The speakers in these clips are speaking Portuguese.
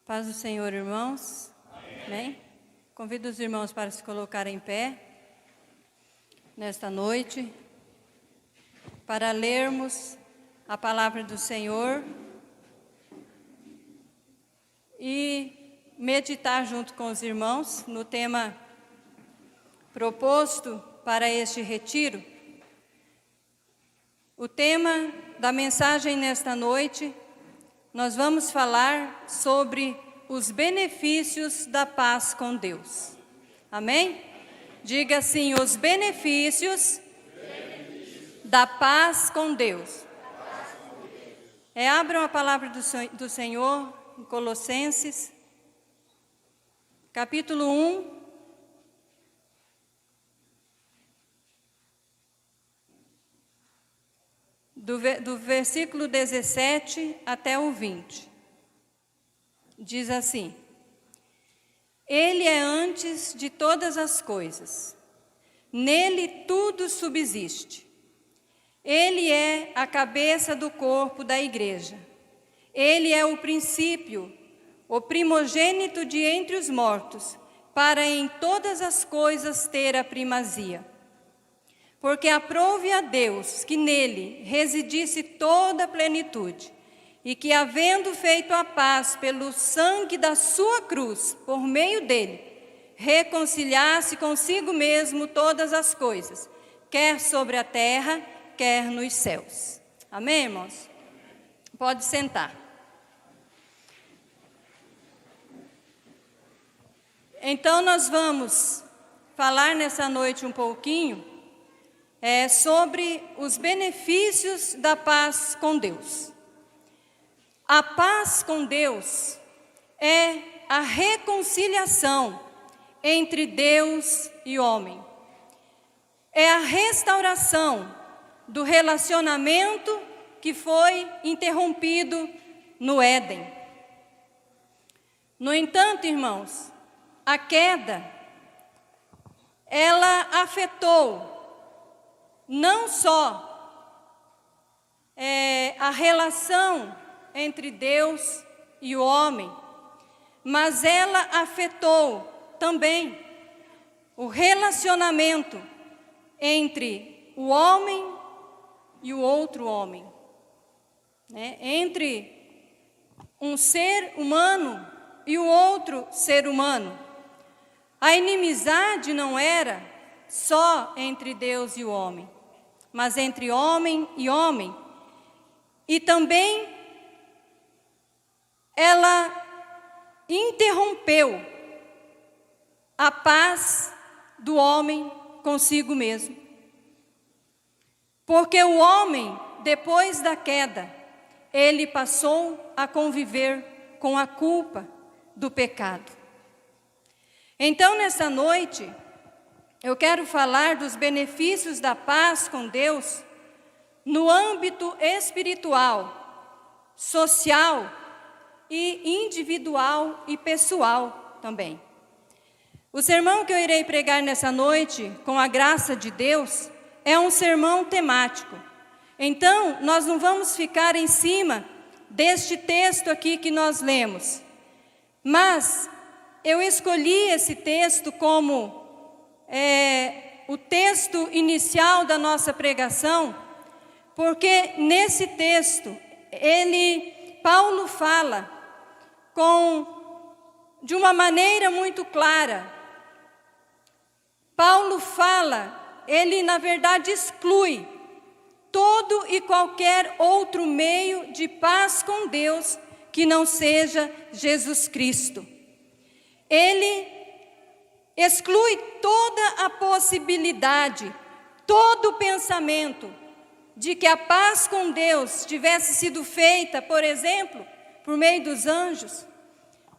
Paz do Senhor, irmãos. Amém. Convido os irmãos para se colocarem em pé nesta noite, para lermos a palavra do Senhor e meditar junto com os irmãos no tema proposto para este retiro. O tema da mensagem nesta noite, nós vamos falar sobre os benefícios da paz com Deus. Amém? Diga assim: os benefícios da paz com Deus. Abram a palavra do Senhor em Colossenses, capítulo 1. Do versículo 17 até o 20. Diz assim: Ele é antes de todas as coisas, nele tudo subsiste. Ele é a cabeça do corpo da igreja. Ele é o princípio, o primogênito de entre os mortos, para em todas as coisas ter a primazia. Porque aprouve a Deus que nele residisse toda a plenitude, e que, havendo feito a paz pelo sangue da sua cruz, por meio dele, reconciliasse consigo mesmo todas as coisas, quer sobre a terra, quer nos céus. Amém, irmãos? Pode sentar. Então, nós vamos falar nessa noite um pouquinho sobre os benefícios da paz com Deus. A paz com Deus é a reconciliação entre Deus e homem. É a restauração do relacionamento que foi interrompido no Éden. No entanto, irmãos, a queda, ela afetou não só a relação entre Deus e o homem, mas ela afetou também o relacionamento entre o homem e o outro homem, entre um ser humano e o outro ser humano. A inimizade não era só entre Deus e o homem, mas entre homem e homem. E também ela interrompeu a paz do homem consigo mesmo. Porque o homem, depois da queda, ele passou a conviver com a culpa do pecado. Então, nessa noite, eu quero falar dos benefícios da paz com Deus no âmbito espiritual, social e individual e pessoal também. O sermão que eu irei pregar nessa noite, com a graça de Deus, é um sermão temático. Então, nós não vamos ficar em cima deste texto aqui que nós lemos. Mas eu escolhi esse texto como o texto inicial da nossa pregação, porque nesse texto, Paulo fala de uma maneira muito clara. Paulo fala, ele na verdade exclui todo e qualquer outro meio de paz com Deus que não seja Jesus Cristo. Ele exclui toda a possibilidade, todo o pensamento de que a paz com Deus tivesse sido feita, por exemplo, por meio dos anjos.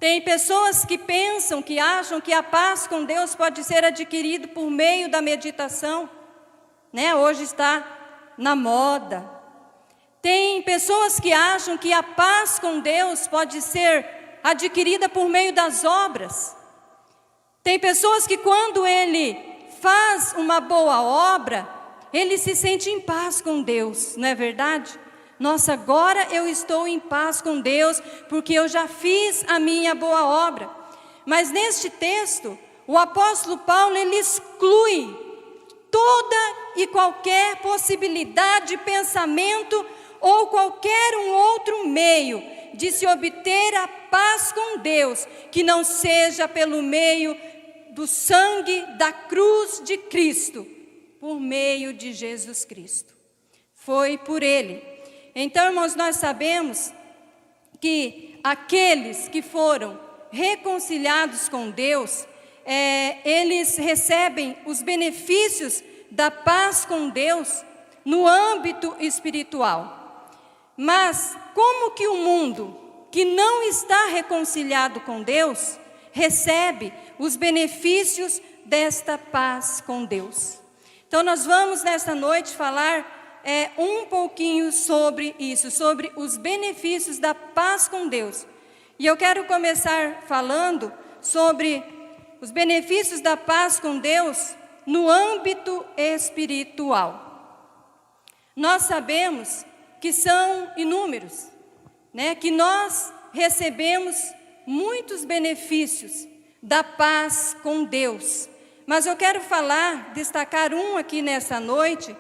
Tem pessoas que pensam, que acham que a paz com Deus pode ser adquirida por meio da meditação, Hoje está na moda. Tem pessoas que acham que a paz com Deus pode ser adquirida por meio das obras. Tem pessoas que, quando ele faz uma boa obra, ele se sente em paz com Deus, não é verdade? Nossa, agora eu estou em paz com Deus, porque eu já fiz a minha boa obra. Mas neste texto, o apóstolo Paulo, ele exclui toda e qualquer possibilidade de pensamento ou qualquer um outro meio de se obter a paz com Deus, que não seja pelo meio do sangue da cruz de Cristo, por meio de Jesus Cristo. Foi por Ele. Então, irmãos, nós sabemos que aqueles que foram reconciliados com Deus, eles recebem os benefícios da paz com Deus no âmbito espiritual. Mas como que o mundo que não está reconciliado com Deus recebe os benefícios desta paz com Deus? Então nós vamos nesta noite falar um pouquinho sobre isso, sobre os benefícios da paz com Deus. E eu quero começar falando sobre os benefícios da paz com Deus no âmbito espiritual. Nós sabemos que são inúmeros, né? Que nós recebemos muitos benefícios da paz com Deus. Mas eu quero destacar um aqui nessa noite,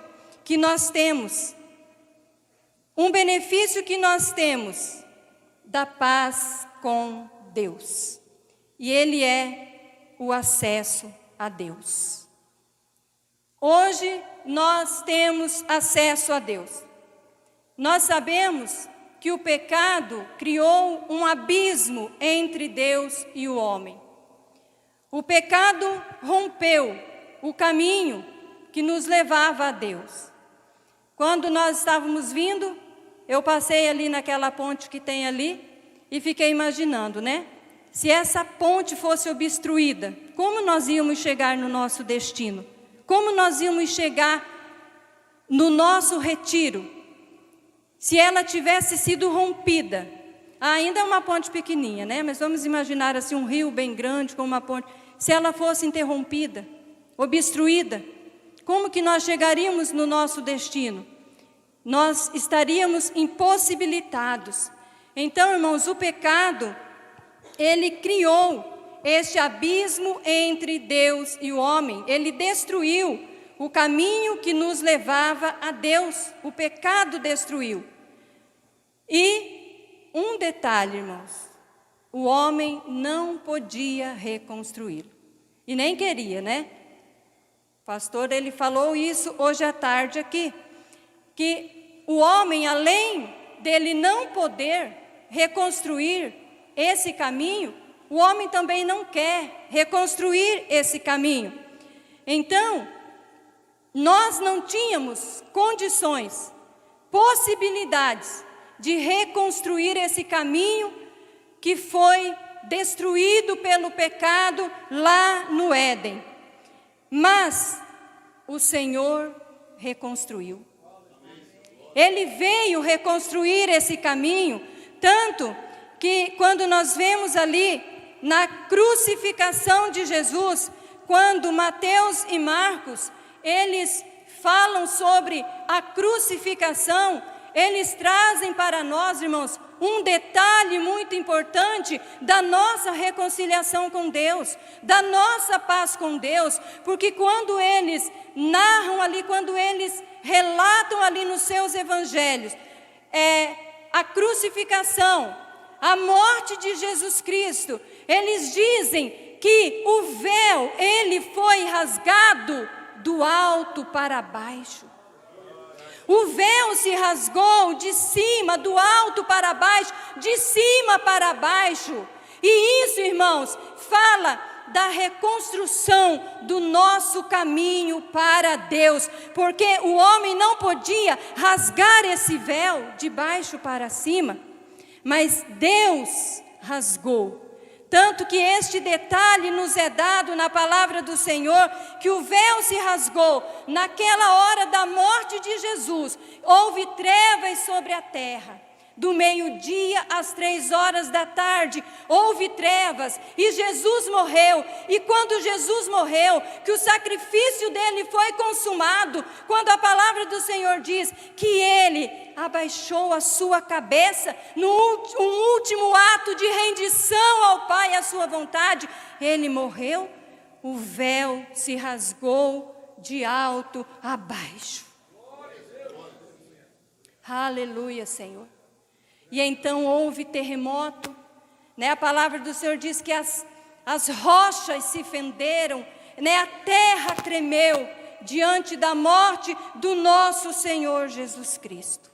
que nós temos, um benefício que nós temos da paz com Deus. E ele é o acesso a Deus. Hoje nós temos acesso a Deus. Nós sabemos que o pecado criou um abismo entre Deus e o homem. O pecado rompeu o caminho que nos levava a Deus. Quando nós estávamos vindo, eu passei ali naquela ponte que tem ali e fiquei imaginando, né? Se essa ponte fosse obstruída, como nós íamos chegar no nosso destino? Como nós íamos chegar no nosso retiro? Se ela tivesse sido rompida, ainda é uma ponte pequenininha, né? Mas vamos imaginar assim um rio bem grande com uma ponte. Se ela fosse interrompida, obstruída, como que nós chegaríamos no nosso destino? Nós estaríamos impossibilitados. Então, irmãos, o pecado, ele criou este abismo entre Deus e o homem. Ele destruiu o caminho que nos levava a Deus. O pecado destruiu. E um detalhe, irmãos, o homem não podia reconstruí-lo. E nem queria, né? O pastor, ele falou isso hoje à tarde aqui, que o homem, além dele não poder reconstruir esse caminho, o homem também não quer reconstruir esse caminho. Então, nós não tínhamos condições, possibilidades de reconstruir esse caminho que foi destruído pelo pecado lá no Éden. Mas o Senhor reconstruiu. Ele veio reconstruir esse caminho, tanto que quando nós vemos ali na crucificação de Jesus, quando Mateus e Marcos, eles falam sobre a crucificação, eles trazem para nós, irmãos, um detalhe muito importante da nossa reconciliação com Deus, da nossa paz com Deus, porque quando eles narram ali, quando eles relatam ali nos seus evangelhos, a crucificação, a morte de Jesus Cristo, eles dizem que o véu, ele foi rasgado do alto para baixo. O véu se rasgou de cima, do alto para baixo, de cima para baixo. E isso, irmãos, fala da reconstrução do nosso caminho para Deus. Porque o homem não podia rasgar esse véu de baixo para cima, mas Deus rasgou. Tanto que este detalhe nos é dado na palavra do Senhor, que o véu se rasgou naquela hora da morte de Jesus. Houve trevas sobre a terra. do meio-dia às 15h, houve trevas e Jesus morreu. E quando Jesus morreu, que o sacrifício dele foi consumado, quando a palavra do Senhor diz que ele abaixou a sua cabeça no último ato de rendição ao Pai, à sua vontade, ele morreu, o véu se rasgou de alto a baixo. Aleluia, Senhor. E então houve terremoto, né? A palavra do Senhor diz que as rochas se fenderam, né? A terra tremeu diante da morte do nosso Senhor Jesus Cristo.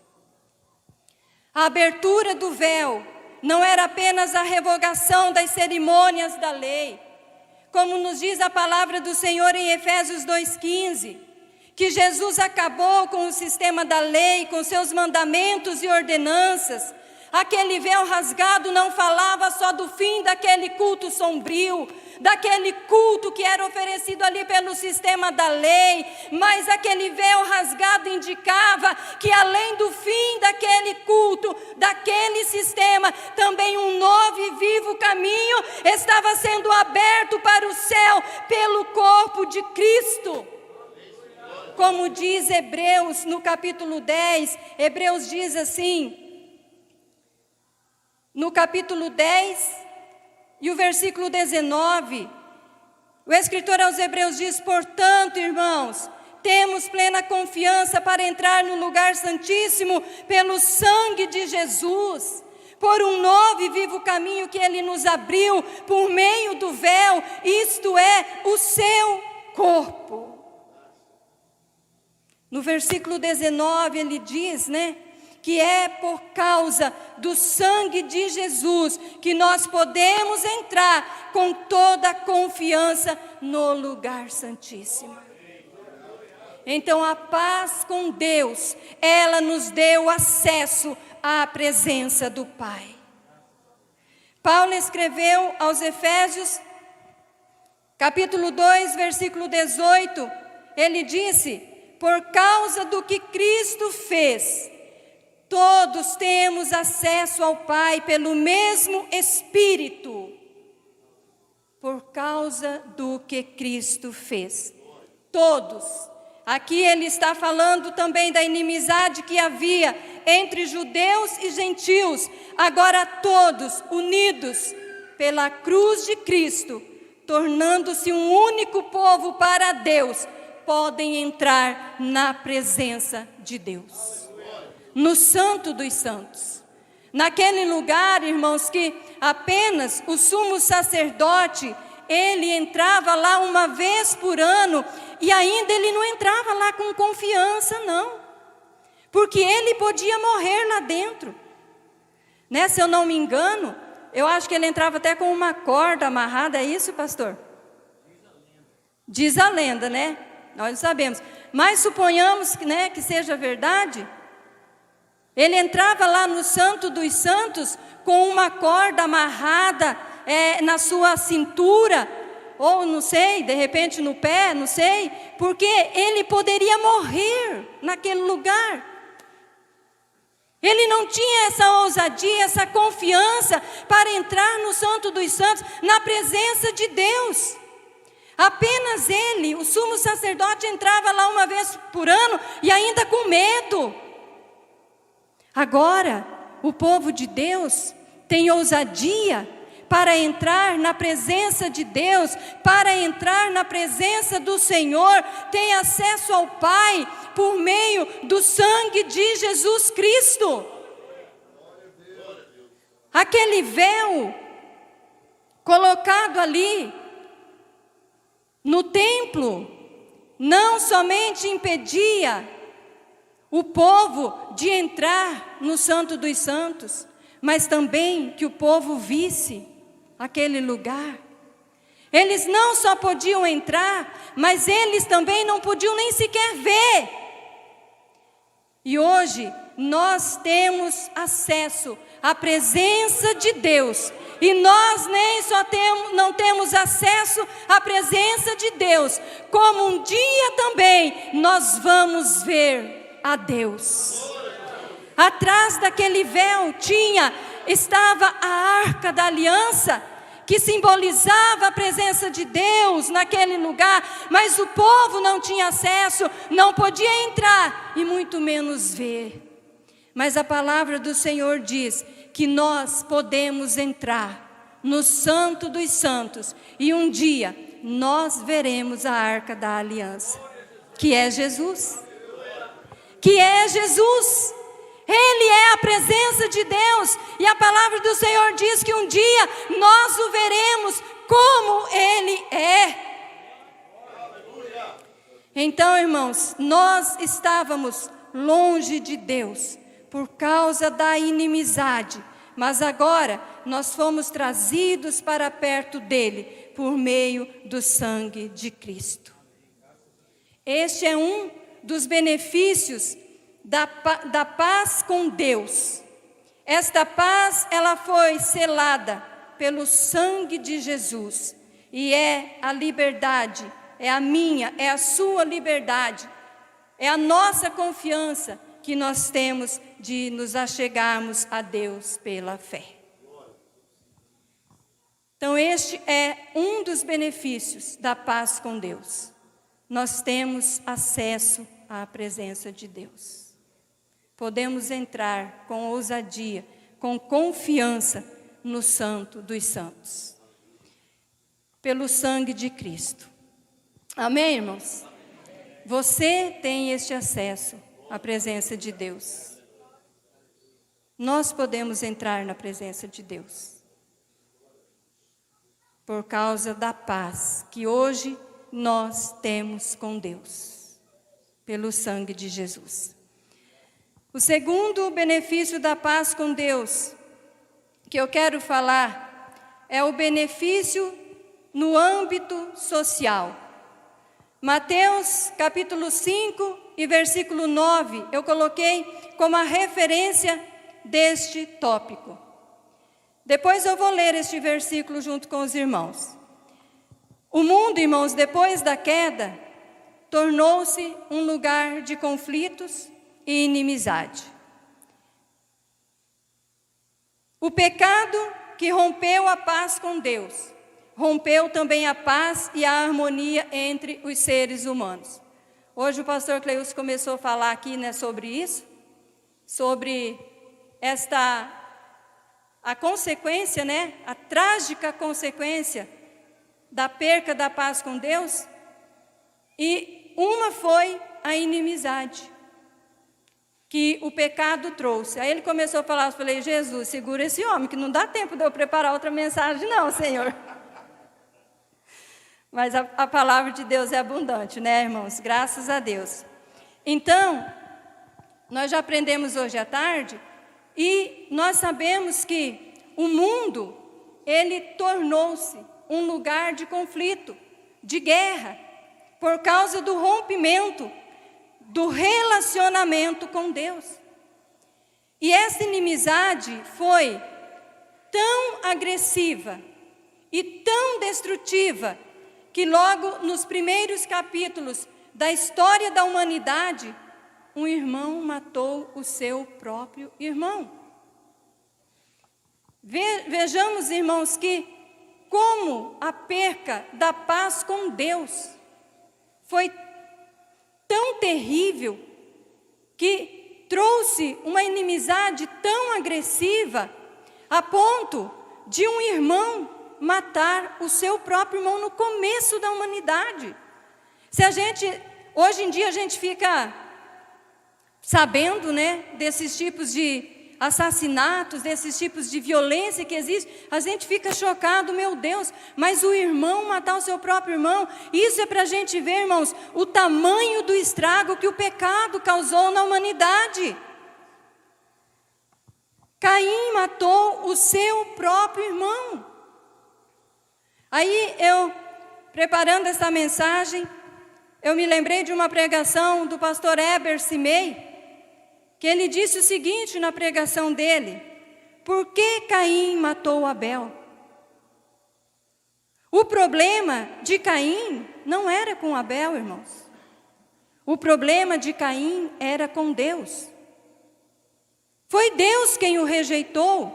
A abertura do véu não era apenas a revogação das cerimônias da lei, como nos diz a palavra do Senhor em Efésios 2,15, que Jesus acabou com o sistema da lei, com seus mandamentos e ordenanças. Aquele véu rasgado não falava só do fim daquele culto sombrio, daquele culto que era oferecido ali pelo sistema da lei, mas aquele véu rasgado indicava que além do fim daquele culto, daquele sistema, também um novo e vivo caminho estava sendo aberto para o céu pelo corpo de Cristo. Como diz Hebreus no capítulo 10, Hebreus diz assim, no capítulo 10 e o versículo 19, o escritor aos Hebreus diz: portanto, irmãos, temos plena confiança para entrar no lugar santíssimo pelo sangue de Jesus, por um novo e vivo caminho que ele nos abriu por meio do véu, isto é, o seu corpo. No versículo 19 ele diz, né, que é por causa do sangue de Jesus que nós podemos entrar com toda a confiança no lugar santíssimo. Então a paz com Deus, ela nos deu acesso à presença do Pai. Paulo escreveu aos Efésios, capítulo 2, versículo 18, ele disse: por causa do que Cristo fez, todos temos acesso ao Pai pelo mesmo Espírito. Por causa do que Cristo fez. Todos. Aqui ele está falando também da inimizade que havia entre judeus e gentios. Agora todos unidos pela cruz de Cristo, tornando-se um único povo para Deus, podem entrar na presença de Deus. No Santo dos Santos. Naquele lugar, irmãos, que apenas o sumo sacerdote, ele entrava lá uma vez por ano, e ainda ele não entrava lá com confiança, não. Porque ele podia morrer lá dentro. Né? Se eu não me engano, eu acho que ele entrava até com uma corda amarrada, é isso, pastor? Diz a lenda, né? Nós não sabemos. Mas suponhamos, né, que seja verdade. Ele entrava lá no Santo dos Santos com uma corda amarrada na sua cintura, ou não sei, de repente no pé, não sei, porque ele poderia morrer naquele lugar. Ele não tinha essa ousadia, essa confiança para entrar no Santo dos Santos, na presença de Deus. Apenas ele, o sumo sacerdote, entrava lá uma vez por ano e ainda com medo. Agora, o povo de Deus tem ousadia para entrar na presença de Deus, para entrar na presença do Senhor, tem acesso ao Pai por meio do sangue de Jesus Cristo. Aquele véu colocado ali no templo não somente impedia o povo de entrar no Santo dos Santos, mas também que o povo visse aquele lugar. Eles não só podiam entrar, mas eles também não podiam nem sequer ver. E hoje nós temos acesso à presença de Deus. E nós nem só não temos acesso à presença de Deus, como um dia também nós vamos ver a Deus. Atrás daquele véu estava a Arca da Aliança, que simbolizava a presença de Deus naquele lugar, mas o povo não tinha acesso, não podia entrar e muito menos ver. Mas a palavra do Senhor diz que nós podemos entrar no Santo dos Santos e um dia nós veremos a Arca da Aliança, que é Jesus. Que é Jesus. Ele é a presença de Deus, e a palavra do Senhor diz que um dia nós o veremos como Ele é. Então, irmãos, nós estávamos longe de Deus por causa da inimizade, mas agora nós fomos trazidos para perto dEle por meio do sangue de Cristo. Este é um dos benefícios da paz com Deus. Esta paz, ela foi selada pelo sangue de Jesus, e é a liberdade, é a minha, é a sua liberdade, é a nossa confiança que nós temos de nos achegarmos a Deus pela fé. Então este é um dos benefícios da paz com Deus. Nós temos acesso à presença de Deus. Podemos entrar com ousadia, com confiança no Santo dos Santos, pelo sangue de Cristo. Amém, irmãos? Você tem este acesso à presença de Deus. Nós podemos entrar na presença de Deus por causa da paz que hoje nós temos com Deus, pelo sangue de Jesus. O segundo benefício da paz com Deus que eu quero falar é o benefício no âmbito social. Mateus capítulo 5 e versículo 9, eu coloquei como a referência deste tópico. Depois eu vou ler este versículo junto com os irmãos. O mundo, irmãos, depois da queda, tornou-se um lugar de conflitos e inimizade. O pecado que rompeu a paz com Deus, rompeu também a paz e a harmonia entre os seres humanos. Hoje o pastor Cleus começou a falar aqui, né, sobre isso, sobre a consequência, né, a trágica consequência da perca da paz com Deus, e uma foi a inimizade que o pecado trouxe. Aí ele começou a falar, eu falei, Jesus, segura esse homem, que não dá tempo de eu preparar outra mensagem não, Senhor. Mas a palavra de Deus é abundante, né, irmãos? Graças a Deus. Então, nós já aprendemos hoje à tarde, e nós sabemos que o mundo, ele tornou-se um lugar de conflito, de guerra, por causa do rompimento do relacionamento com Deus. E essa inimizade foi tão agressiva e tão destrutiva que logo nos primeiros capítulos da história da humanidade, um irmão matou o seu próprio irmão. Vejamos, irmãos, que como a perca da paz com Deus foi tão terrível, que trouxe uma inimizade tão agressiva, a ponto de um irmão matar o seu próprio irmão no começo da humanidade. Hoje em dia a gente fica sabendo, né, desses tipos de assassinatos, desses tipos de violência que existe, a gente fica chocado, meu Deus, mas o irmão matar o seu próprio irmão, isso é para a gente ver, irmãos, o tamanho do estrago que o pecado causou na humanidade. Caim matou o seu próprio irmão. Aí eu, preparando essa mensagem, eu me lembrei de uma pregação do pastor Heber Simei, que ele disse o seguinte na pregação dele: por que Caim matou Abel? O problema de Caim não era com Abel, irmãos. O problema de Caim era com Deus. Foi Deus quem o rejeitou.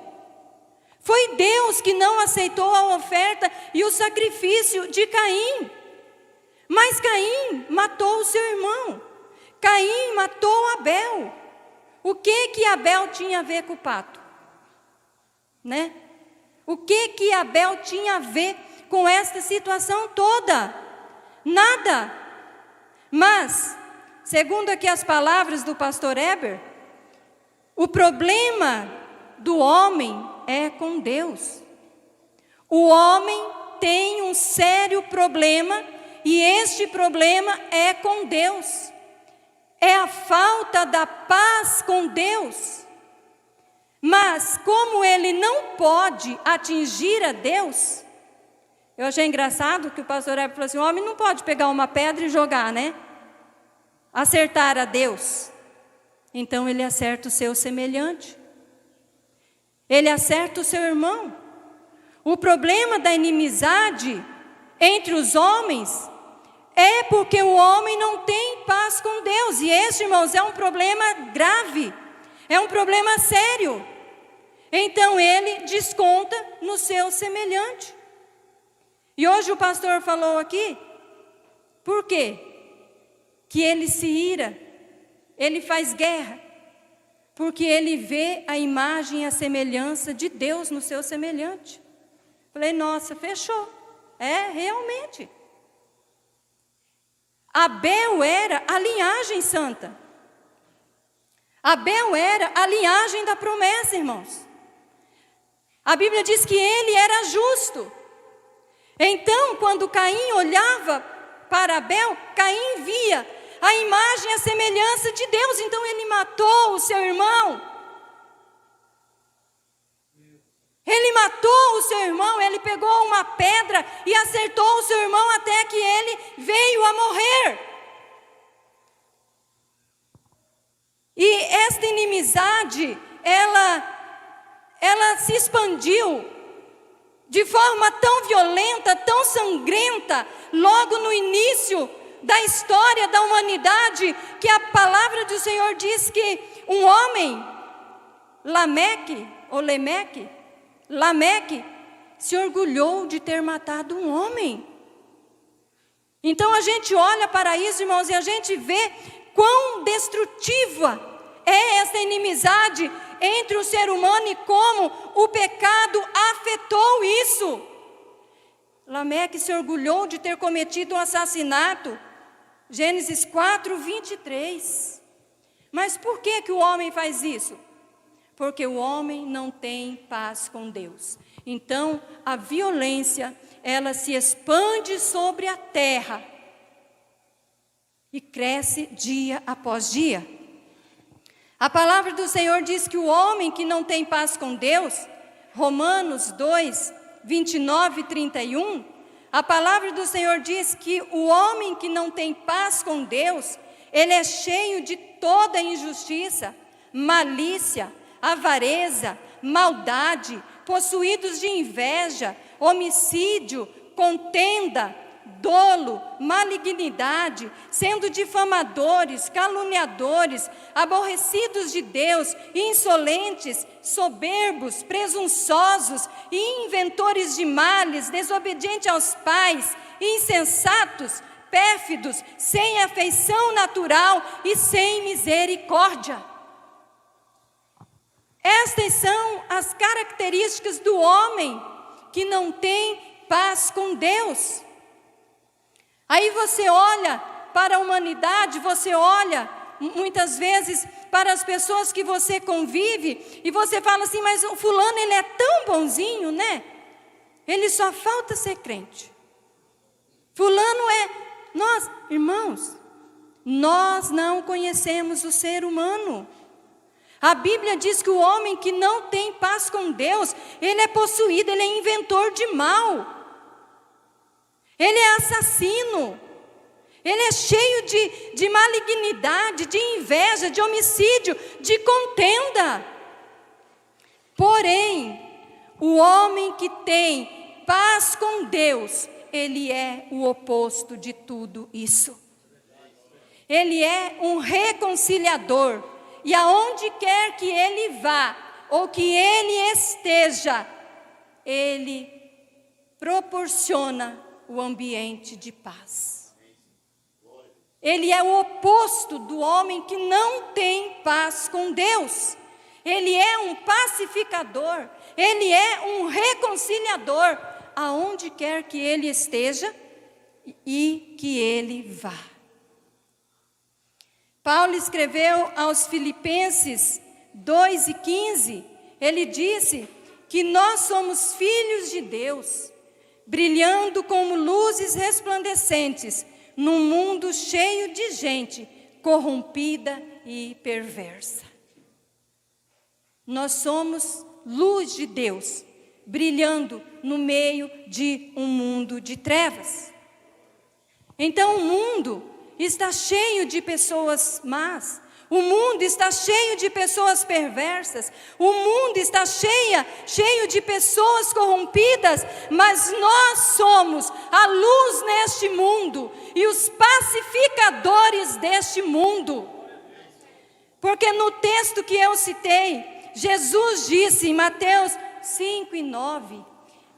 Foi Deus que não aceitou a oferta e o sacrifício de Caim. Mas Caim matou o seu irmão. Caim matou Abel. O que Abel tinha a ver com o pacto? Né? O que Abel tinha a ver com esta situação toda? Nada. Mas, segundo aqui as palavras do pastor Heber, o problema do homem é com Deus. O homem tem um sério problema, e este problema é com Deus. É a falta da paz com Deus. Mas como ele não pode atingir a Deus, eu achei engraçado que o pastor Heber falou assim: o homem não pode pegar uma pedra e jogar, né? Acertar a Deus. Então ele acerta o seu semelhante. Ele acerta o seu irmão. O problema da inimizade entre os homens é porque o homem não tem paz com Deus. E este, irmãos, é um problema grave. É um problema sério. Então ele desconta no seu semelhante. E hoje o pastor falou aqui, por quê? Que ele se ira, ele faz guerra, porque ele vê a imagem e a semelhança de Deus no seu semelhante. Falei, nossa, fechou. É, realmente. Abel era a linhagem santa. Abel era a linhagem da promessa, irmãos. A Bíblia diz que ele era justo. Então, quando Caim olhava para Abel, Caim via a imagem e a semelhança de Deus. Então ele matou o seu irmão. Ele matou o seu irmão, ele pegou uma pedra e acertou o seu irmão até que ele veio a morrer. E esta inimizade, ela se expandiu de forma tão violenta, tão sangrenta, logo no início da história da humanidade, que a palavra do Senhor diz que um homem, Lameque, se orgulhou de ter matado um homem. Então a gente olha para isso, irmãos, e a gente vê quão destrutiva é essa inimizade entre o ser humano e como o pecado afetou isso. Lameque se orgulhou de ter cometido um assassinato. Gênesis 4, 23. Mas por que o homem faz isso? Porque o homem não tem paz com Deus. Então, a violência, ela se expande sobre a terra e cresce dia após dia. A palavra do Senhor diz que o homem que não tem paz com Deus, Romanos 2, 29 e 31, a palavra do Senhor diz que o homem que não tem paz com Deus, ele é cheio de toda injustiça, malícia, avareza, maldade, possuídos de inveja, homicídio, contenda, dolo, malignidade, sendo difamadores, caluniadores, aborrecidos de Deus, insolentes, soberbos, presunçosos e inventores de males, desobedientes aos pais, insensatos, pérfidos, sem afeição natural e sem misericórdia. Estas são as características do homem que não tem paz com Deus. Aí você olha para a humanidade, você olha muitas vezes para as pessoas que você convive e você fala assim, mas o fulano ele é tão bonzinho, né? Ele só falta ser crente. Fulano é... Nós, irmãos, nós não conhecemos o ser humano. A Bíblia diz que o homem que não tem paz com Deus, ele é possuído, ele é inventor de mal. Ele é assassino, ele é cheio de malignidade, de inveja, de homicídio, de contenda. Porém, o homem que tem paz com Deus, ele é o oposto de tudo isso. Ele é um reconciliador, E aonde quer que ele vá, ou que ele esteja, ele proporciona o ambiente de paz. Ele é o oposto do homem que não tem paz com Deus. Ele é um pacificador, ele é um reconciliador, aonde quer que ele esteja e que ele vá. Paulo escreveu aos Filipenses 2:15, ele disse que nós somos filhos de Deus, brilhando como luzes resplandecentes, num mundo cheio de gente corrompida e perversa. Nós somos luz de Deus, brilhando no meio de um mundo de trevas. Então o mundo está cheio de pessoas más, o mundo está cheio de pessoas perversas, o mundo está cheio de pessoas corrompidas, mas nós somos a luz neste mundo e os pacificadores deste mundo. Porque no texto que eu citei, Jesus disse em Mateus 5:9,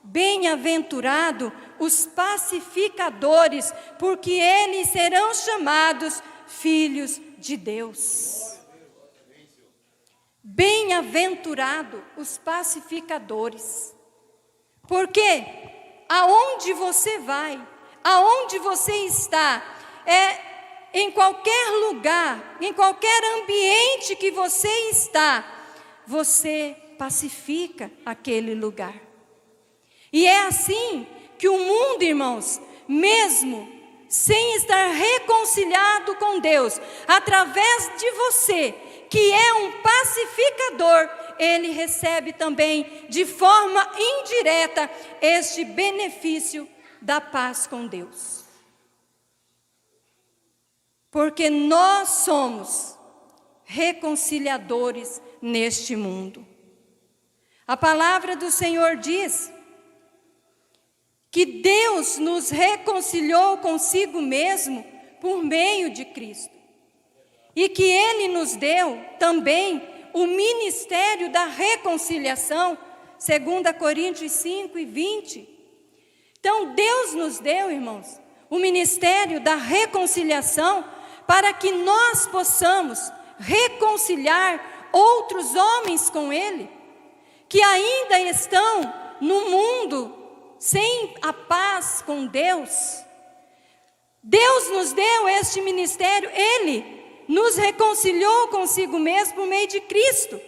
bem-aventurado os pacificadores, porque eles serão chamados filhos de Deus. Bem-aventurado os pacificadores, porque aonde você vai, aonde você está, em qualquer lugar, em qualquer ambiente que você está, você pacifica aquele lugar. E é assim que o mundo, irmãos, mesmo sem estar reconciliado com Deus, através de você, que é um pacificador, ele recebe também de forma indireta este benefício da paz com Deus. Porque nós somos reconciliadores neste mundo. A palavra do Senhor diz que Deus nos reconciliou consigo mesmo por meio de Cristo. E que Ele nos deu também o ministério da reconciliação, 2 Coríntios 5:20. Então Deus nos deu, irmãos, o ministério da reconciliação para que nós possamos reconciliar outros homens com Ele, que ainda estão no mundo sem a paz com Deus. Deus nos deu este ministério, Ele nos reconciliou consigo mesmo por meio de Cristo.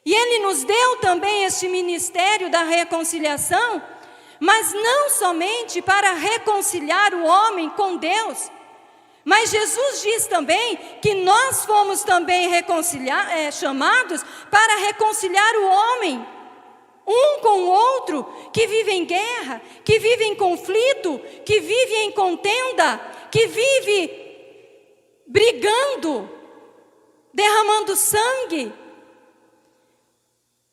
E Ele nos deu também este ministério da reconciliação, mas não somente para reconciliar o homem com Deus, mas Jesus diz também que nós fomos também chamados para reconciliar o homem um com o outro, que vive em guerra, que vive em conflito, que vive em contenda, que vive brigando, derramando sangue.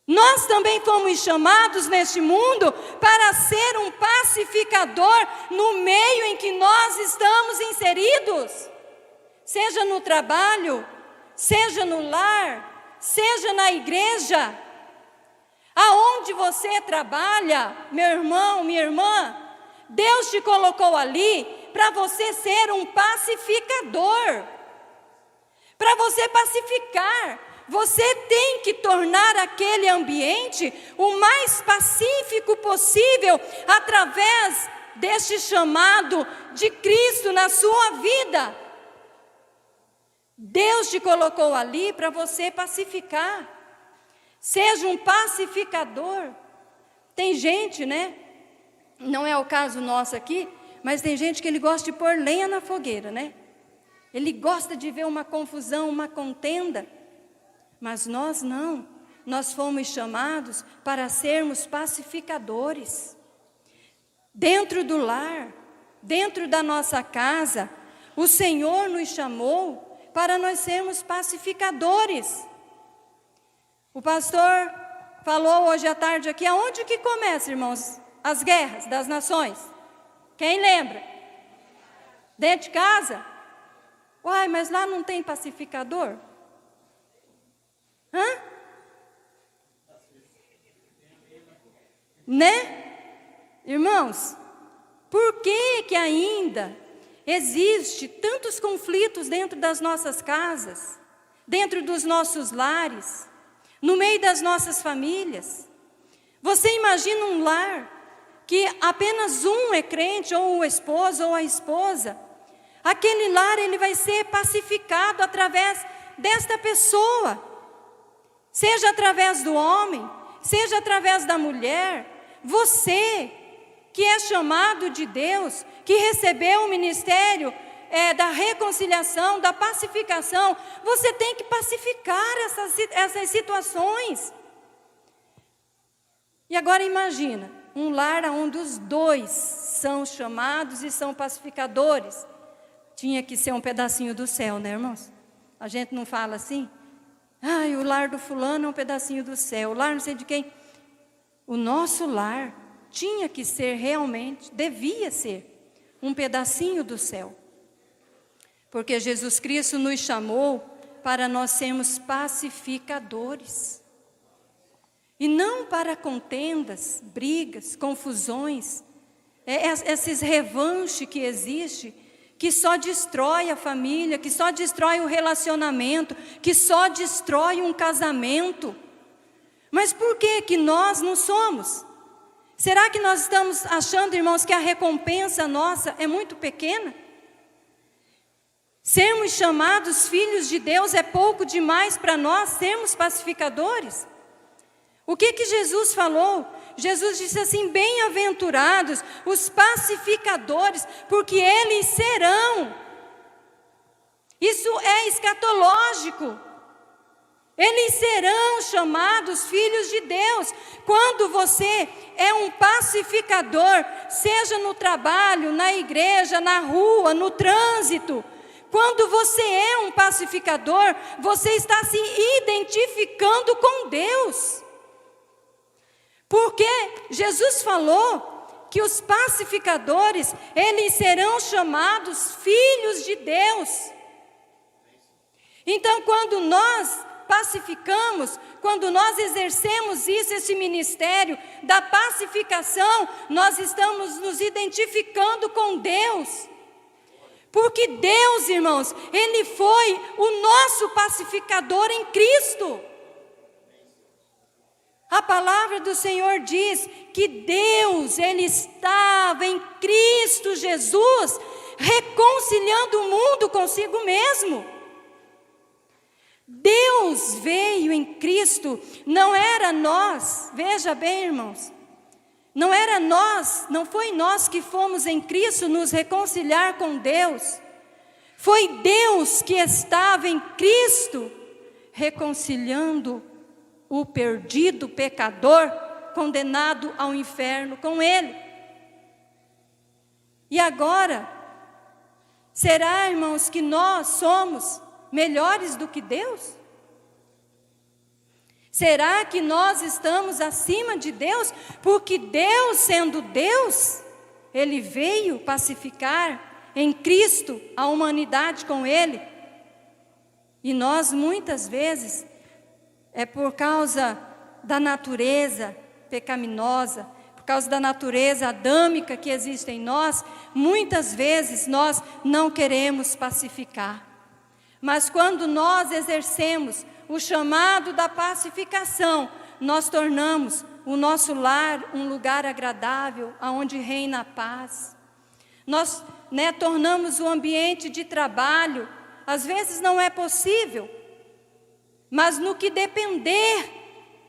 Nós também fomos chamados neste mundo para ser um pacificador no meio em que nós estamos inseridos, seja no trabalho, seja no lar, seja na igreja. Aonde você trabalha, meu irmão, minha irmã, Deus te colocou ali para você ser um pacificador. Para você pacificar, você tem que tornar aquele ambiente o mais pacífico possível através deste chamado de Cristo na sua vida. Deus te colocou ali para você pacificar. Seja um pacificador. Tem gente, né? Não é o caso nosso aqui, mas tem gente que ele gosta de pôr lenha na fogueira, né? Ele gosta de ver uma confusão, uma contenda. Mas nós não. Nós fomos chamados para sermos pacificadores. Dentro do lar, dentro da nossa casa, o Senhor nos chamou para nós sermos pacificadores. O pastor falou hoje à tarde aqui, aonde que começa, irmãos, as guerras das nações? Quem lembra? Dentro de casa? Uai, mas lá não tem pacificador? Hã? Né? Irmãos, por que que ainda existe tantos conflitos dentro das nossas casas, dentro dos nossos lares, no meio das nossas famílias? Você imagina um lar que apenas um é crente, ou o esposo ou a esposa? Aquele lar, ele vai ser pacificado através desta pessoa, seja através do homem, seja através da mulher. Você que é chamado de Deus, que recebeu o ministério da reconciliação, da pacificação, você tem que pacificar essas situações. E agora imagina, um lar onde os dois são chamados e são pacificadores. Tinha que ser um pedacinho do céu, né, irmãos? A gente não fala assim? Ai, o lar do fulano é um pedacinho do céu, o lar não sei de quem. O nosso lar tinha que ser realmente, devia ser, um pedacinho do céu. Porque Jesus Cristo nos chamou para nós sermos pacificadores. E não para contendas, brigas, confusões, esses revanches que existem, que só destrói a família, que só destrói o relacionamento, que só destrói um casamento. Mas por que que nós não somos? Será que nós estamos achando, irmãos, que a recompensa nossa é muito pequena? Sermos chamados filhos de Deus é pouco demais para nós sermos pacificadores? O que que Jesus falou? Jesus disse assim: bem-aventurados os pacificadores, porque eles serão. Isso é escatológico. Eles serão chamados filhos de Deus. Quando você é um pacificador, seja no trabalho, na igreja, na rua, no trânsito, quando você é um pacificador, você está se identificando com Deus. Porque Jesus falou que os pacificadores, eles serão chamados filhos de Deus. Então, quando nós pacificamos, quando nós exercemos esse ministério da pacificação, nós estamos nos identificando com Deus. Porque Deus, irmãos, Ele foi o nosso pacificador em Cristo. A palavra do Senhor diz que Deus, Ele estava em Cristo Jesus, reconciliando o mundo consigo mesmo. Deus veio em Cristo, não era nós, veja bem, irmãos, não era nós, não foi nós que fomos em Cristo nos reconciliar com Deus, foi Deus que estava em Cristo reconciliando o perdido pecador, condenado ao inferno com Ele. E agora, será, irmãos, que nós somos melhores do que Deus? Será que nós estamos acima de Deus? Porque Deus, sendo Deus, Ele veio pacificar em Cristo a humanidade com Ele. E nós muitas vezes, por causa da natureza pecaminosa, por causa da natureza adâmica que existe em nós, muitas vezes nós não queremos pacificar. Mas quando nós exercemos o chamado da pacificação, nós tornamos o nosso lar um lugar agradável, onde reina a paz. Nós tornamos o ambiente de trabalho, às vezes não é possível, mas no que depender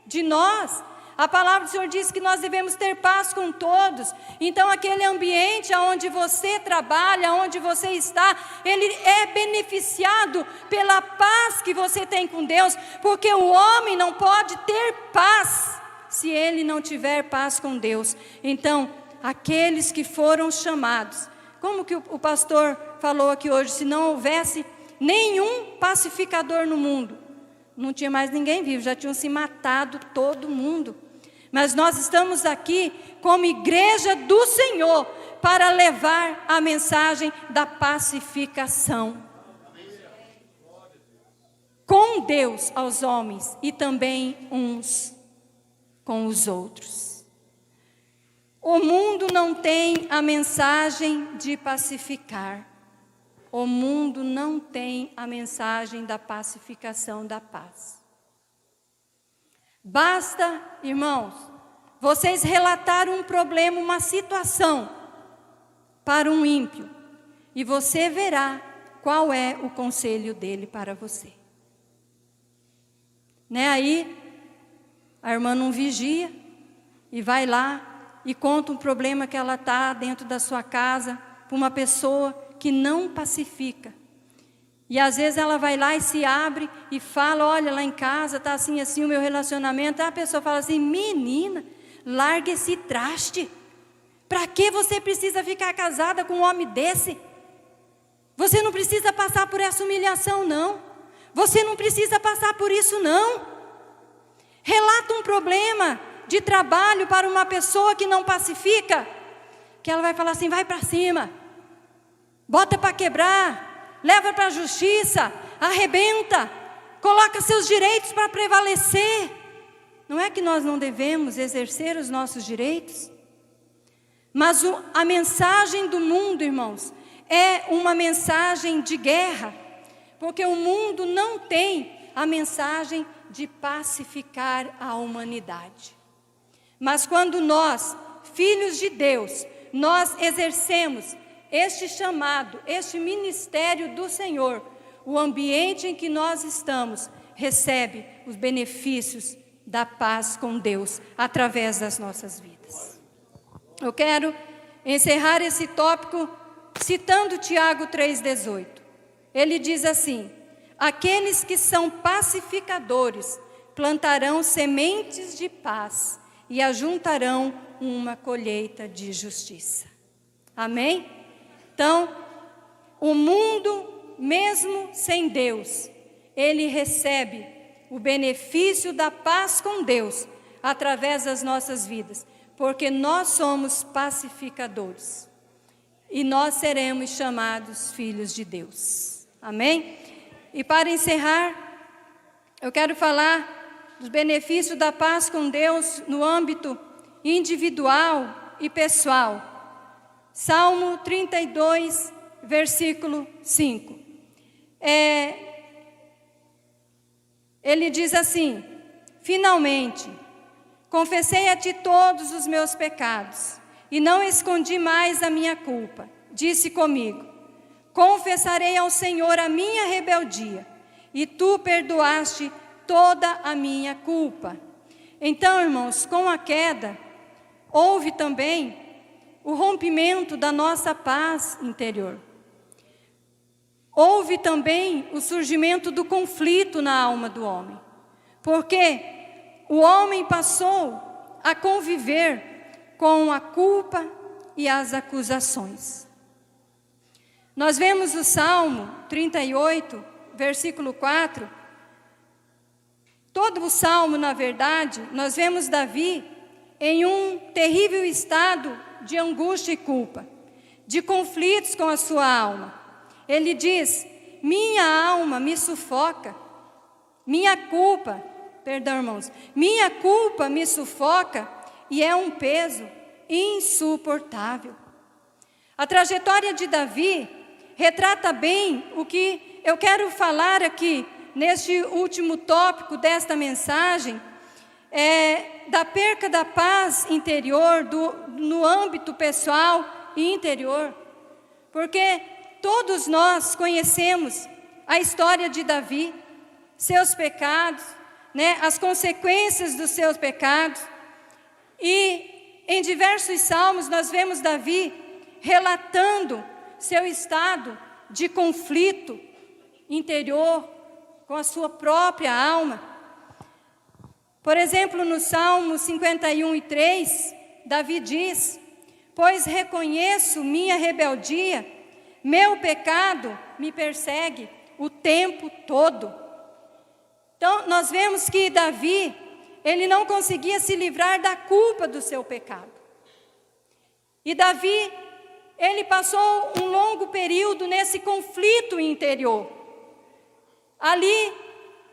de nós, a palavra do Senhor diz que nós devemos ter paz com todos. Então aquele ambiente onde você trabalha, onde você está, ele é beneficiado pela paz que você tem com Deus, porque o homem não pode ter paz se ele não tiver paz com Deus. Então, aqueles que foram chamados, como que o pastor falou aqui hoje, se não houvesse nenhum pacificador no mundo, não tinha mais ninguém vivo, já tinham se matado todo mundo. Mas nós estamos aqui como igreja do Senhor para levar a mensagem da pacificação. Com Deus aos homens e também uns com os outros. O mundo não tem a mensagem de pacificar. O mundo não tem a mensagem da pacificação, da paz. Basta, irmãos, vocês relatar um problema, uma situação para um ímpio, e você verá qual é o conselho dele para você. Aí a irmã não vigia e vai lá e conta um problema que ela está dentro da sua casa para uma pessoa que não pacifica. E às vezes ela vai lá e se abre e fala, olha, lá em casa está assim, assim o meu relacionamento. Aí a pessoa fala assim, menina, larga esse traste. Para que você precisa ficar casada com um homem desse? Você não precisa passar por essa humilhação, não. Você não precisa passar por isso, não. Relata um problema de trabalho para uma pessoa que não pacifica, que ela vai falar assim, vai para cima, bota para quebrar, leva para a justiça, arrebenta, coloca seus direitos para prevalecer. Não é que nós não devemos exercer os nossos direitos? Mas a mensagem do mundo, irmãos, é uma mensagem de guerra, porque o mundo não tem a mensagem de pacificar a humanidade. Mas quando nós, filhos de Deus, nós exercemos este chamado, este ministério do Senhor, o ambiente em que nós estamos recebe os benefícios da paz com Deus através das nossas vidas. Eu quero encerrar esse tópico citando Tiago 3,18. Ele diz assim, aqueles que são pacificadores plantarão sementes de paz e ajuntarão uma colheita de justiça. Amém? Então, o mundo, mesmo sem Deus, ele recebe o benefício da paz com Deus através das nossas vidas, porque nós somos pacificadores e nós seremos chamados filhos de Deus. Amém? E para encerrar, eu quero falar dos benefícios da paz com Deus no âmbito individual e pessoal. Salmo 32, versículo 5. Ele diz assim, finalmente, confessei a ti todos os meus pecados, e não escondi mais a minha culpa. Disse comigo, confessarei ao Senhor a minha rebeldia, e tu perdoaste toda a minha culpa. Então, irmãos, com a queda, houve também o rompimento da nossa paz interior. Houve também o surgimento do conflito na alma do homem, porque o homem passou a conviver com a culpa e as acusações. Nós vemos o Salmo 38, versículo 4. Todo o Salmo, na verdade, nós vemos Davi em um terrível estado de angústia e culpa, de conflitos com a sua alma. Ele diz, minha alma me sufoca, minha culpa me sufoca e é um peso insuportável. A trajetória de Davi retrata bem o que eu quero falar aqui, neste último tópico desta mensagem, da perca da paz interior, no âmbito pessoal e interior. Porque todos nós conhecemos a história de Davi, seus pecados, as consequências dos seus pecados. E em diversos salmos nós vemos Davi relatando seu estado de conflito interior com a sua própria alma. Por exemplo, no Salmo 51:3, Davi diz, pois reconheço minha rebeldia, meu pecado me persegue o tempo todo. Então, nós vemos que Davi, ele não conseguia se livrar da culpa do seu pecado. E Davi, ele passou um longo período nesse conflito interior. Ali,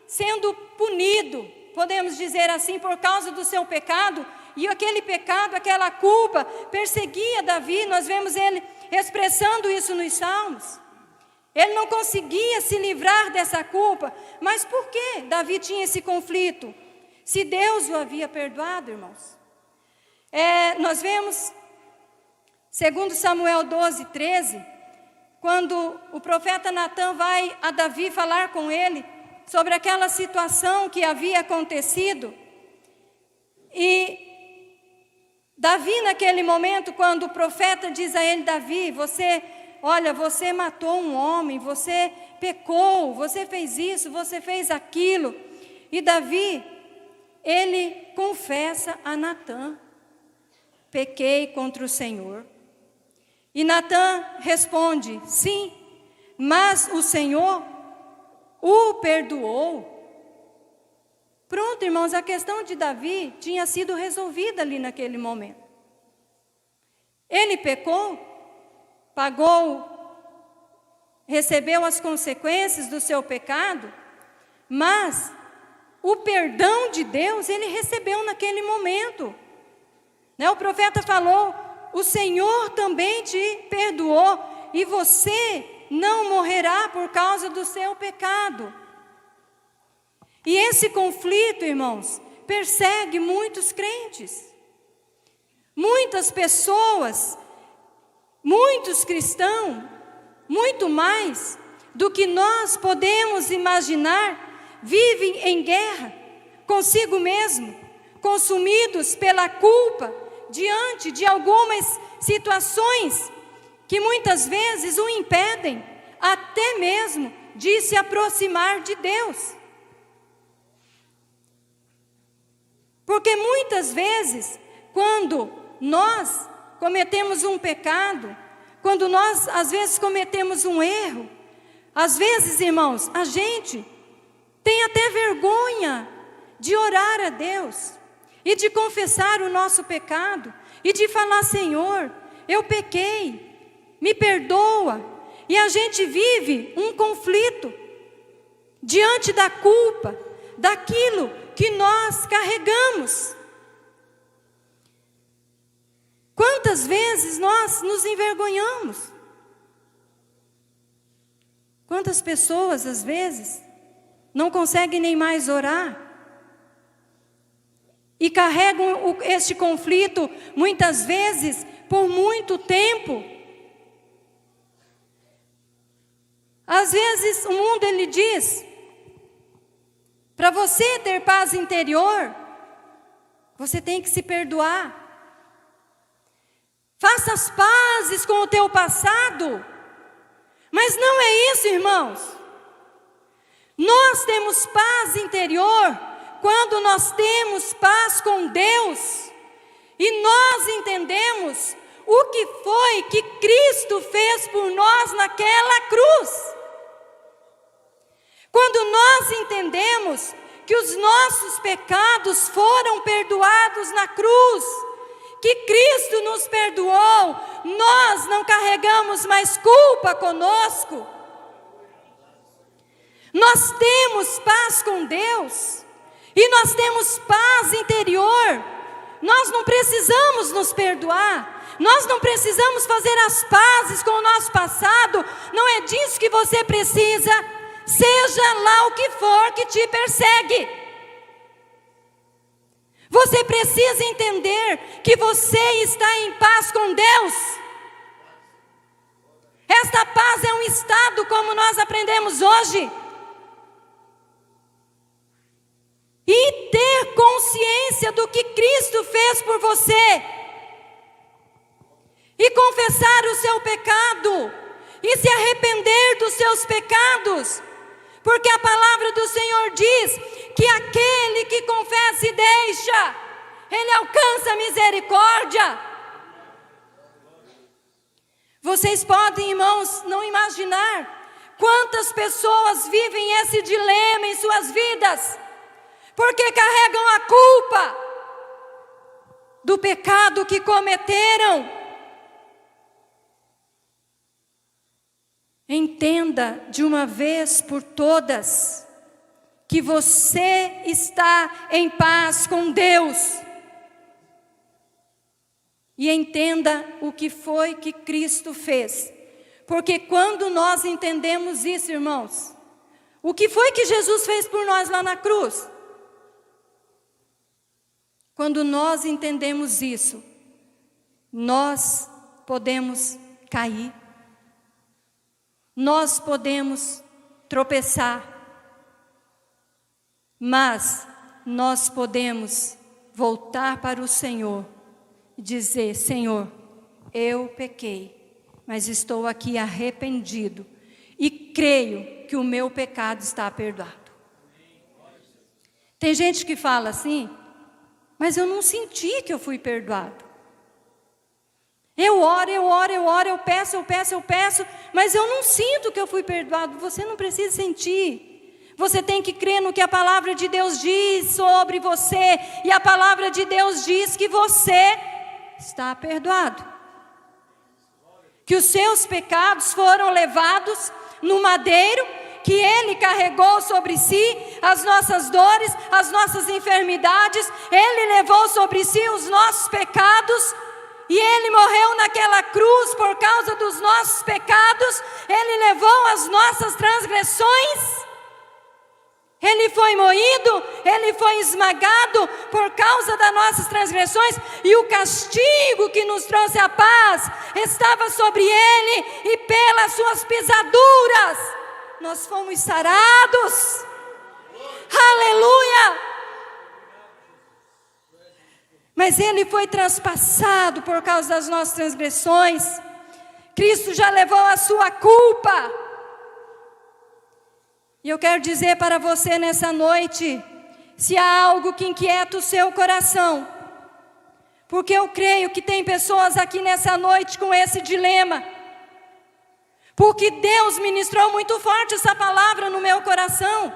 sendo punido, podemos dizer assim, por causa do seu pecado, e aquele pecado, aquela culpa, perseguia Davi. Nós vemos ele expressando isso nos Salmos. Ele não conseguia se livrar dessa culpa. Mas por que Davi tinha esse conflito? Se Deus o havia perdoado, irmãos. Nós vemos, segundo Samuel 12, 13, quando o profeta Natã vai a Davi falar com ele sobre aquela situação que havia acontecido. E Davi, naquele momento, quando o profeta diz a ele: Davi, você matou um homem, você pecou, você fez isso, você fez aquilo. E Davi, ele confessa a Natã: pequei contra o Senhor. E Natã responde: sim, mas o Senhor o perdoou. Pronto, irmãos, a questão de Davi tinha sido resolvida ali naquele momento. Ele pecou, recebeu as consequências do seu pecado, mas o perdão de Deus ele recebeu naquele momento. O profeta falou: o Senhor também te perdoou e você não morrerá por causa do seu pecado. E esse conflito, irmãos, persegue muitos crentes, muitas pessoas, muitos cristãos, muito mais do que nós podemos imaginar, vivem em guerra consigo mesmo, consumidos pela culpa, diante de algumas situações que muitas vezes o impedem até mesmo de se aproximar de Deus. Porque muitas vezes, quando nós cometemos um pecado, quando nós às vezes cometemos um erro, às vezes, irmãos, a gente tem até vergonha de orar a Deus e de confessar o nosso pecado e de falar: Senhor, eu pequei, me perdoa. E a gente vive um conflito diante da culpa, daquilo que nós carregamos. Quantas vezes nós nos envergonhamos? Quantas pessoas, às vezes, não conseguem nem mais orar e carregam este conflito, muitas vezes, por muito tempo. Às vezes, o mundo, ele diz: para você ter paz interior, você tem que se perdoar. Faça as pazes com o teu passado. Mas não é isso, irmãos. Nós temos paz interior quando nós temos paz com Deus. E nós entendemos o que foi que Cristo fez por nós naquela cruz. Quando nós entendemos que os nossos pecados foram perdoados na cruz, que Cristo nos perdoou, nós não carregamos mais culpa conosco. Nós temos paz com Deus e nós temos paz interior. Nós não precisamos nos perdoar, nós não precisamos fazer as pazes com o nosso passado. Não é disso que você precisa, seja lá o que for que te persegue. Você precisa entender que você está em paz com Deus. Esta paz é um estado, como nós aprendemos hoje. E ter consciência do que Cristo fez por você. E confessar o seu pecado. E se arrepender dos seus pecados. Porque a palavra do Senhor diz que aquele que confessa e deixa, ele alcança misericórdia. Vocês podem, irmãos, não imaginar quantas pessoas vivem esse dilema em suas vidas, porque carregam a culpa do pecado que cometeram. Entenda de uma vez por todas que você está em paz com Deus. E entenda o que foi que Cristo fez. Porque quando nós entendemos isso, irmãos, o que foi que Jesus fez por nós lá na cruz? Quando nós entendemos isso, nós podemos cair, nós podemos tropeçar, mas nós podemos voltar para o Senhor e dizer: Senhor, eu pequei, mas estou aqui arrependido e creio que o meu pecado está perdoado. Tem gente que fala assim: mas eu não senti que eu fui perdoado. Eu oro, eu peço, mas eu não sinto que eu fui perdoado. Você não precisa sentir. Você tem que crer no que a palavra de Deus diz sobre você. E a palavra de Deus diz que você está perdoado. Que os seus pecados foram levados no madeiro, que Ele carregou sobre si as nossas dores, as nossas enfermidades. Ele levou sobre si os nossos pecados. E Ele morreu naquela cruz por causa dos nossos pecados. Ele levou as nossas transgressões. Ele foi moído, Ele foi esmagado por causa das nossas transgressões. E o castigo que nos trouxe a paz estava sobre Ele, e pelas suas pisaduras nós fomos sarados. Aleluia! Mas Ele foi transpassado por causa das nossas transgressões. Cristo já levou a sua culpa. E eu quero dizer para você nessa noite, se há algo que inquieta o seu coração, porque eu creio que tem pessoas aqui nessa noite com esse dilema, porque Deus ministrou muito forte essa palavra no meu coração.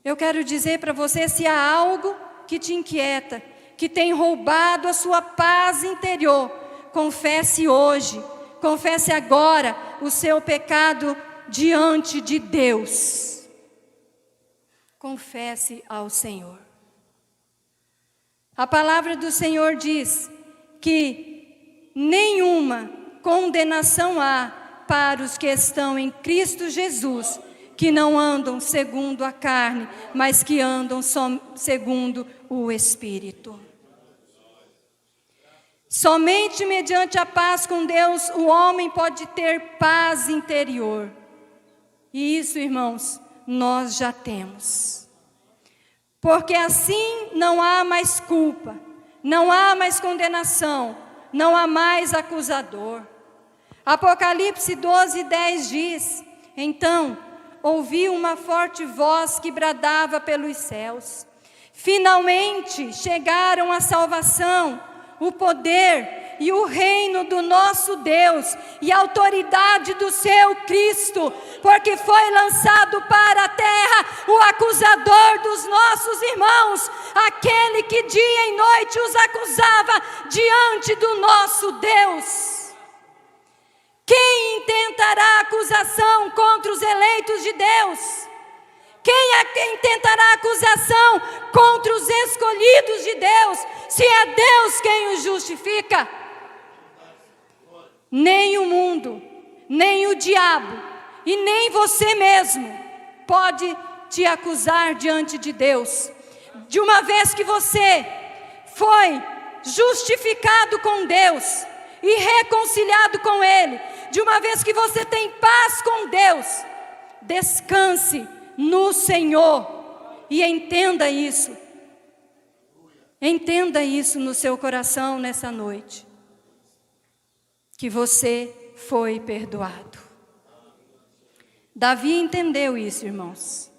Eu quero dizer para você, se há algo que te inquieta, que tem roubado a sua paz interior, confesse hoje, confesse agora o seu pecado diante de Deus. Confesse ao Senhor. A palavra do Senhor diz que nenhuma condenação há para os que estão em Cristo Jesus, que não andam segundo a carne, mas que andam segundo o Espírito. Somente mediante a paz com Deus o homem pode ter paz interior. E isso, irmãos, nós já temos. Porque assim não há mais culpa, não há mais condenação, não há mais acusador. Apocalipse 12:10 diz: então ouvi uma forte voz que bradava pelos céus: finalmente chegaram a salvação, o poder e o reino do nosso Deus e a autoridade do seu Cristo, porque foi lançado para a terra o acusador dos nossos irmãos, aquele que dia e noite os acusava diante do nosso Deus. Quem intentará acusação contra os eleitos de Deus? Quem intentará acusação contra os escolhidos de Deus, se é Deus quem os justifica? Nem o mundo, nem o diabo e nem você mesmo pode te acusar diante de Deus. De uma vez que você foi justificado com Deus e reconciliado com Ele, de uma vez que você tem paz com Deus, descanse no Senhor e entenda isso. Entenda isso no seu coração nessa noite, que você foi perdoado. Davi entendeu isso, irmãos.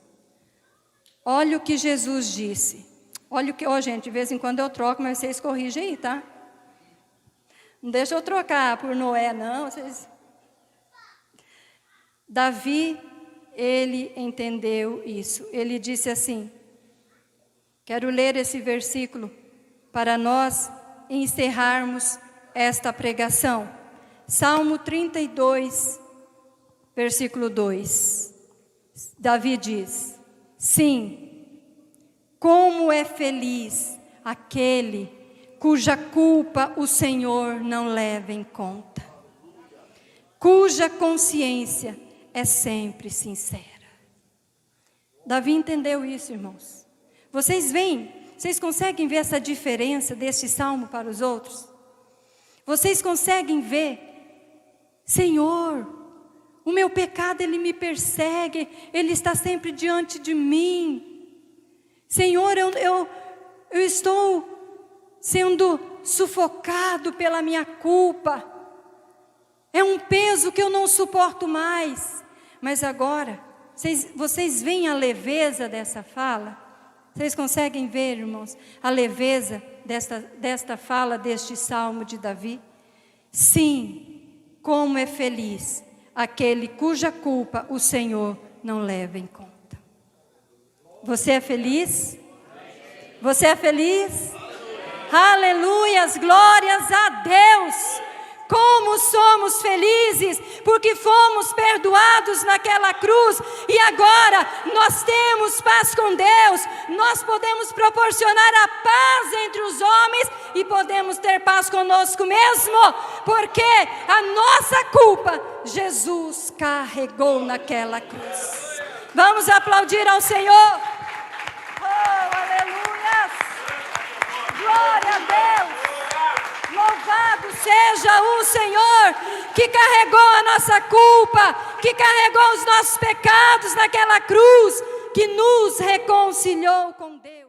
Olha o que Jesus disse. Olha o que, gente, de vez em quando eu troco, mas vocês corrigem aí, tá? Não deixa eu trocar por Noé, não. Davi, ele entendeu isso. Ele disse assim, quero ler esse versículo para nós encerrarmos esta pregação. Salmo 32, versículo 2. Davi diz: sim, como é feliz aquele cuja culpa o Senhor não leva em conta, cuja consciência é sempre sincera. Davi entendeu isso, irmãos. Vocês conseguem ver essa diferença deste salmo para os outros? Vocês conseguem ver? Senhor, o meu pecado, ele me persegue, ele está sempre diante de mim. Senhor, eu estou sendo sufocado pela minha culpa. É um peso que eu não suporto mais. Mas agora, vocês veem a leveza dessa fala? Vocês conseguem ver, irmãos, a leveza desta fala, deste salmo de Davi? Sim, como é feliz aquele cuja culpa o Senhor não leva em conta. Você é feliz? Você é feliz? Aleluias, glórias a Deus! Como somos felizes, porque fomos perdoados naquela cruz, e agora nós temos paz com Deus, nós podemos proporcionar a paz entre os homens, e podemos ter paz conosco mesmo, porque a nossa culpa, Jesus carregou naquela cruz. Vamos aplaudir ao Senhor. Oh, aleluia! Glória a Deus! Louvado seja o Senhor, que carregou a nossa culpa, que carregou os nossos pecados naquela cruz, que nos reconciliou com Deus.